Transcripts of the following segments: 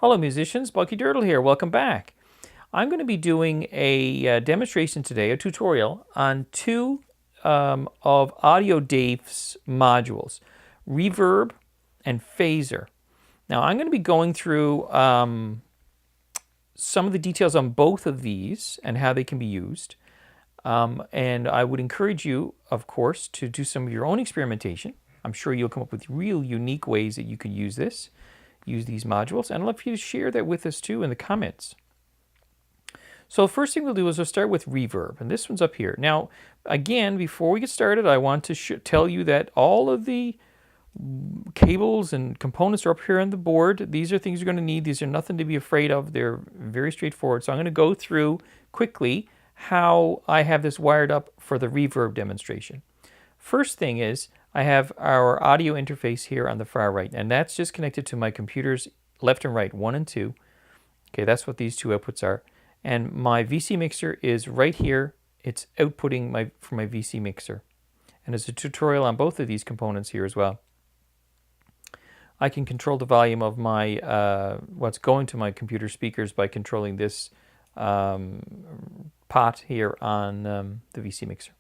Hello musicians, Bucky Dirtle here, welcome back. I'm going to be doing a demonstration today, a tutorial, on two of Autodafe's modules, Reverb and Phaser. Now I'm going to be going through some of the details on both of these and how they can be used. And I would encourage you, of course, to do some of your own experimentation. I'm sure you'll come up with real unique ways that you could use these modules, and I'd love for you to share that with us too in the comments. So the first thing we'll do is we'll start with Reverb, and this one's up here. Now, again, before we get started, I want to tell you that all of the cables and components are up here on the board. These are things you're going to need. These are nothing to be afraid of. They're very straightforward. So I'm going to go through quickly how I have this wired up for the Reverb demonstration. First thing is, I have our audio interface here on the far right, and that's just connected to my computers left and right, 1 and 2. Okay, that's what these two outputs are. And my VC mixer is right here. It's outputting from my VC mixer. And there's a tutorial on both of these components here as well. I can control the volume of my what's going to my computer speakers by controlling this pot here on the VC mixer.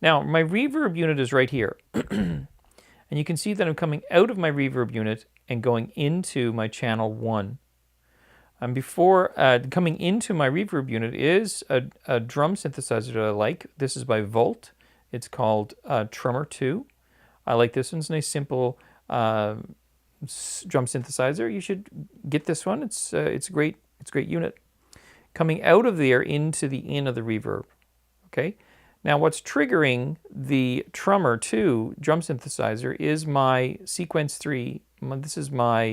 Now, my reverb unit is right here. And you can see that I'm coming out of my reverb unit and going into my channel 1. And before coming into my reverb unit is a drum synthesizer that I like. This is by Volt. It's called Trummer 2. I like this one. It's a nice, simple drum synthesizer. You should get this one. It's a great unit. Coming out of there into the in of the reverb. Okay. Now what's triggering the Trummer 2 drum synthesizer is my Sequence 3. This is my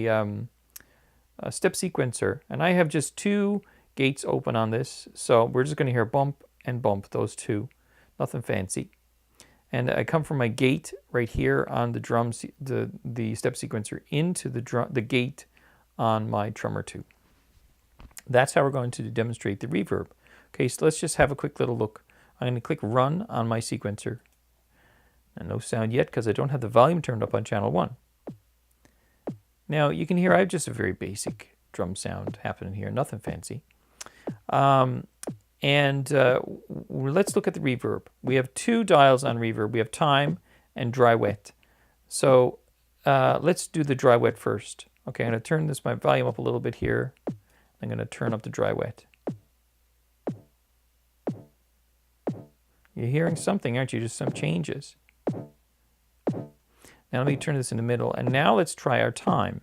step sequencer, and I have just 2 gates open on this, so we're just going to hear bump and bump, those 2. Nothing fancy. And I come from my gate right here on the the step sequencer into the gate on my Trummer 2. That's how we're going to demonstrate the reverb. Okay, so let's just have a quick little look. I'm going to click Run on my sequencer. And no sound yet because I don't have the volume turned up on channel 1. Now you can hear I have just a very basic drum sound happening here, nothing fancy. Let's look at the reverb. We have 2 dials on reverb. We have time and dry wet. So let's do the dry wet first. Okay, I'm going to turn my volume up a little bit here. I'm going to turn up the dry wet. You're hearing something, aren't you? Just some changes. Now let me turn this in the middle, and now let's try our time.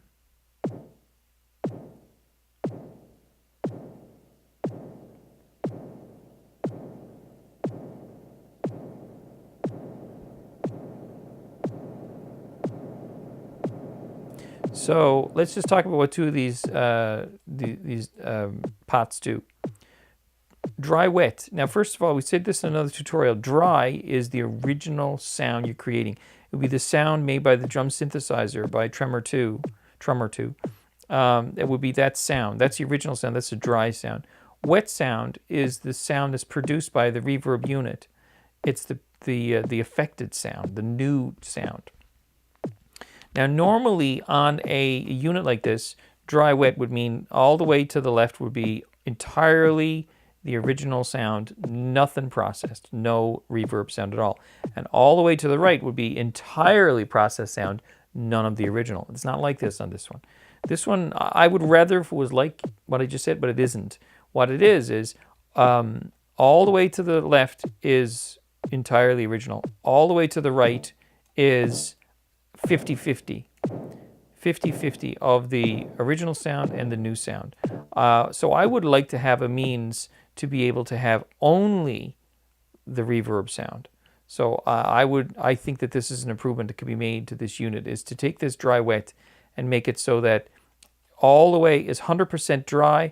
So let's just talk about what 2 of these pots do. Dry wet. Now, first of all, we said this in another tutorial. Dry is the original sound you're creating. It would be the sound made by the drum synthesizer by Trummer 2. It would be that sound. That's the original sound. That's the dry sound. Wet sound is the sound that's produced by the reverb unit. It's the affected sound, the new sound. Now, normally on a unit like this, dry wet would mean all the way to the left would be entirely the original sound, nothing processed, no reverb sound at all. And all the way to the right would be entirely processed sound, none of the original. It's not like this on this one. This one, I would rather if it was like what I just said, but it isn't. What it is all the way to the left is entirely original. All the way to the right is 50-50. 50-50 of the original sound and the new sound. So I would like to have a means to be able to have only the reverb sound. So I think that this is an improvement that could be made to this unit, is to take this dry wet and make it so that all the way is 100% dry,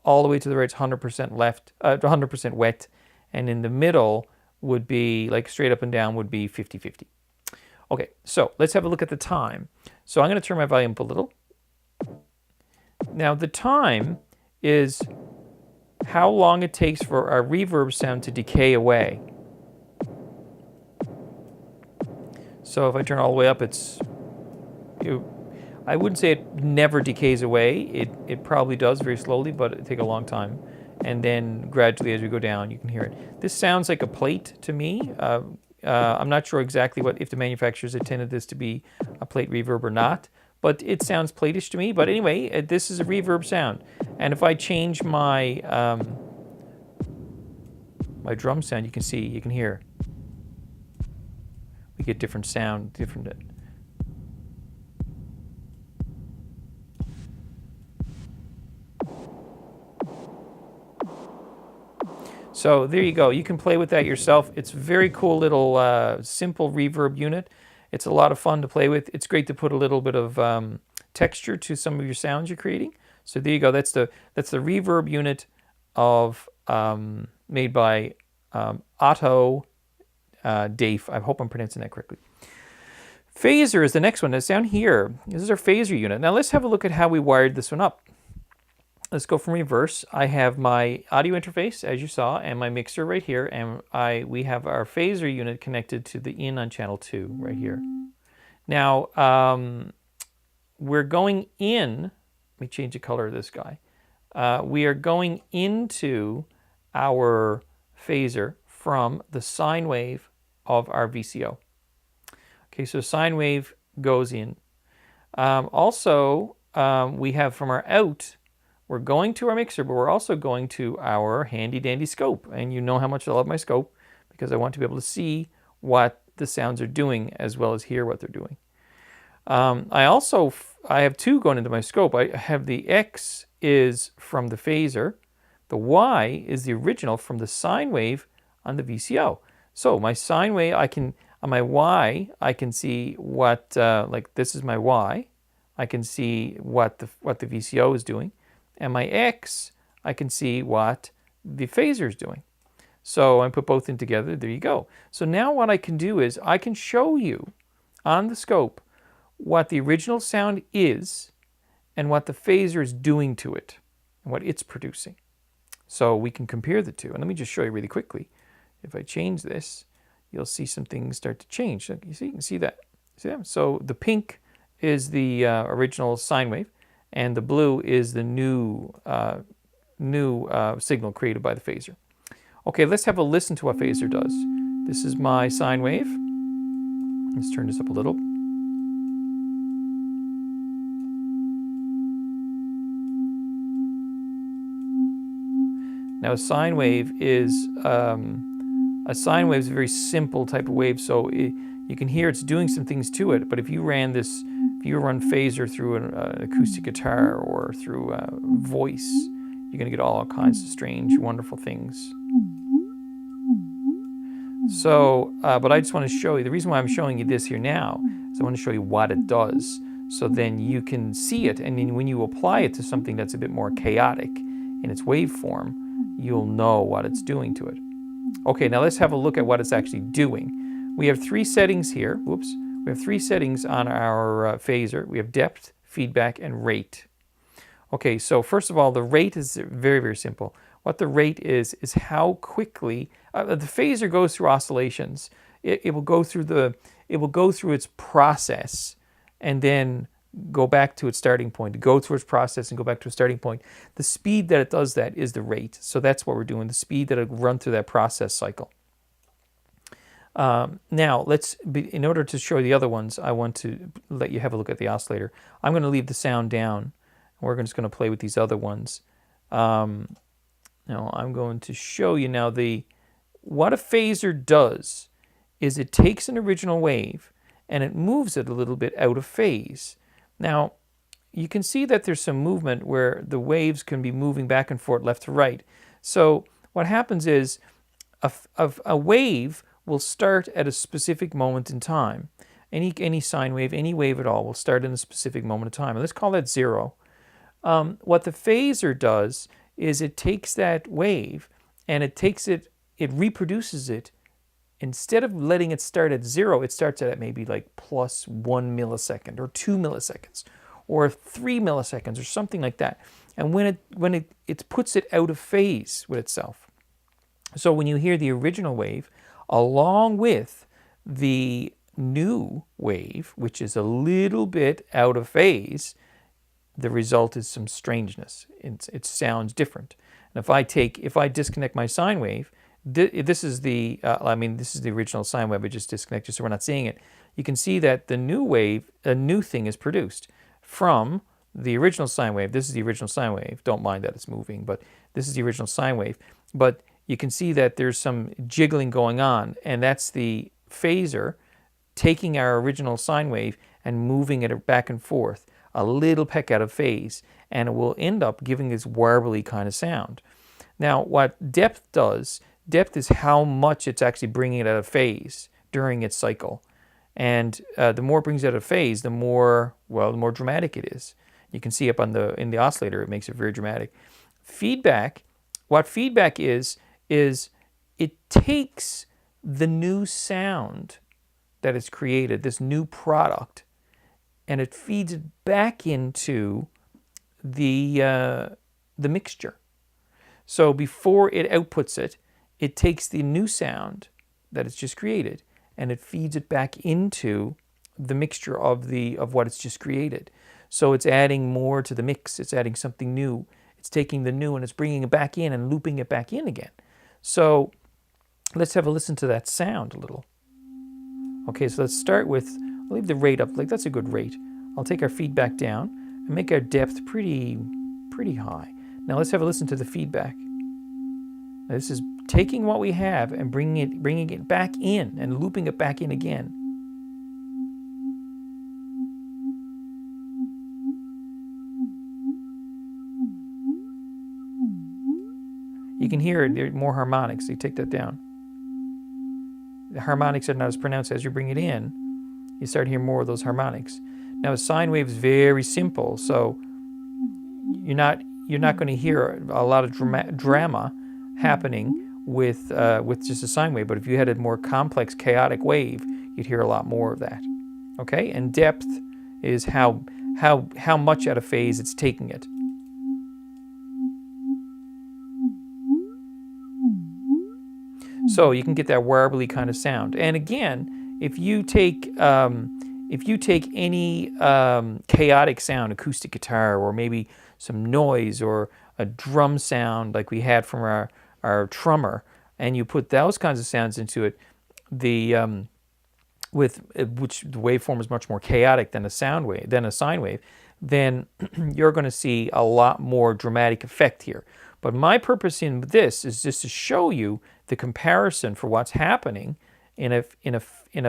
all the way to the right is 100% left, 100% wet, and in the middle would be, like straight up and down, would be 50-50. Okay, so let's have a look at the time. So I'm going to turn my volume up a little. Now the time is how long it takes for our reverb sound to decay away. So if I turn all the way up, it's I wouldn't say it never decays away. It probably does very slowly, but it take a long time. And then gradually as we go down, you can hear it. This sounds like a plate to me. I'm not sure exactly if the manufacturers intended this to be a plate reverb or not, but it sounds platish to me. But anyway, this is a reverb sound. And if I change my my drum sound, you can hear. We get different sound, different. So there you go. You can play with that yourself. It's a very cool little simple reverb unit. It's a lot of fun to play with. It's great to put a little bit of texture to some of your sounds you're creating. So there you go. That's the reverb unit of made by Autodafe. I hope I'm pronouncing that correctly. Phaser is the next one. It's down here. This is our phaser unit. Now let's have a look at how we wired this one up. Let's go from reverse. I have my audio interface, as you saw, and my mixer right here, and we have our phaser unit connected to the in on channel 2 right here. Now, we're going in, let me change the color of this guy. We are going into our phaser from the sine wave of our VCO. Okay, so sine wave goes in. Also, we have from our out, we're going to our mixer, but we're also going to our handy dandy scope. And you know how much I love my scope because I want to be able to see what the sounds are doing as well as hear what they're doing. I have two going into my scope. I have the X is from the phaser. The Y is the original from the sine wave on the VCO. So my sine wave, on my Y, I can see what, like this is my Y. I can see what the VCO is doing. And my X, I can see what the phaser is doing. So I put both in together, there you go. So now what I can do is I can show you on the scope what the original sound is and what the phaser is doing to it and what it's producing. So we can compare the two. And let me just show you really quickly. If I change this, you'll see some things start to change. You can see that. See that? So the pink is the original sine wave, and the blue is the new signal created by the phaser. Okay, let's have a listen to what phaser does. This is my sine wave. Let's turn this up a little. Now a sine wave is a very simple type of wave, so you can hear it's doing some things to it. But if you run phaser through an acoustic guitar or through a voice, you're going to get all kinds of strange, wonderful things. So, but I just want to show you, the reason why I'm showing you this here now is I want to show you what it does, so then you can see it, and then when you apply it to something that's a bit more chaotic in its waveform, you'll know what it's doing to it. Okay, now let's have a look at what it's actually doing. We have three settings here. Whoops. We have three settings on our phaser. We have depth, feedback, and rate. Okay, so first of all, the rate is very, very simple. What the rate is how quickly the phaser goes through oscillations. It will go through its process and then go back to its starting point, go through its process and go back to its starting point. The speed that it does that is the rate. So that's what we're doing, the speed that it'll run through that process cycle. Now, in order to show the other ones, I want to let you have a look at the oscillator. I'm going to leave the sound down. We're just going to play with these other ones. Now, I'm going to show you now what a phaser does is it takes an original wave and it moves it a little bit out of phase. Now, you can see that there's some movement where the waves can be moving back and forth left to right. So what happens is a wave will start at a specific moment in time. Any sine wave, any wave at all will start in a specific moment of time. And let's call that 0. What the phaser does is it takes that wave and it reproduces it. Instead of letting it start at 0, it starts at maybe like plus 1 millisecond or 2 milliseconds or 3 milliseconds or something like that. And when it puts it out of phase with itself. So when you hear the original wave, along with the new wave, which is a little bit out of phase, the result is some strangeness. It sounds different. And if I disconnect my sine wave, this is the this is the original sine wave I just disconnected, so we're not seeing it. You can see that the new wave, a new thing is produced from the original sine wave. This is the original sine wave. Don't mind that it's moving, but this is the original sine wave. But you can see that there's some jiggling going on, and that's the phaser taking our original sine wave and moving it back and forth, a little peck out of phase, and it will end up giving this warbly kind of sound. Now, what depth does, depth is how much it's actually bringing it out of phase during its cycle. And the more it brings it out of phase, the more dramatic it is. You can see up in the oscillator, it makes it very dramatic. Feedback, what feedback is it takes the new sound that is created, this new product, and it feeds it back into the mixture. So before it outputs it, it takes the new sound that it's just created and it feeds it back into the mixture of what it's just created. So it's adding more to the mix. It's adding something new. It's taking the new and it's bringing it back in and looping it back in again. So let's have a listen to that sound a little. Okay, so let's start with, I'll leave the rate up, like that's a good rate. I'll take our feedback down and make our depth pretty high. Now let's have a listen to the feedback. Now this is taking what we have and bringing it back in and looping it back in again. You can hear there are more harmonics. So you take that down. The harmonics are not as pronounced. As you bring it in, you start hearing more of those harmonics. Now a sine wave is very simple, so you're not going to hear a lot of drama happening with just a sine wave. But if you had a more complex, chaotic wave, you'd hear a lot more of that. Okay, and depth is how much out of phase it's taking it. So you can get that warbly kind of sound. And again, if you take any chaotic sound, acoustic guitar, or maybe some noise or a drum sound like we had from our trummer, and you put those kinds of sounds into it, which the waveform is much more chaotic than a sine wave, then you're going to see a lot more dramatic effect here. But my purpose in this is just to show you the comparison for what's happening in a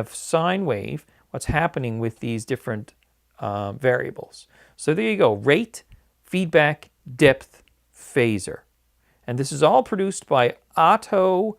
sine wave, what's happening with these different variables. So there you go, rate, feedback, depth, phaser. And this is all produced by Autodafe.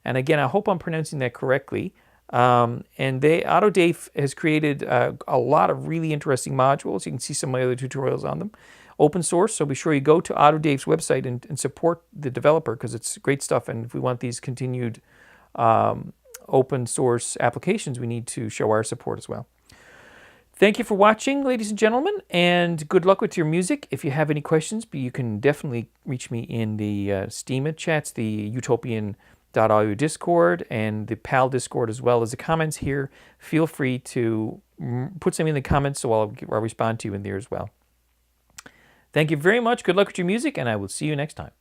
And again, I hope I'm pronouncing that correctly. And Autodafe has created a lot of really interesting modules. You can see some of my other tutorials on them. Open source, so be sure you go to Autodafe's website and support the developer, because it's great stuff. And if we want these continued open source applications, we need to show our support as well. Thank you for watching, ladies and gentlemen, and good luck with your music. If you have any questions, you can definitely reach me in the Steam chats, the Utopian.audio Discord, and the PAL Discord, as well as the comments here. Feel free to put something in the comments, so I'll respond to you in there as well. Thank you very much. Good luck with your music, and I will see you next time.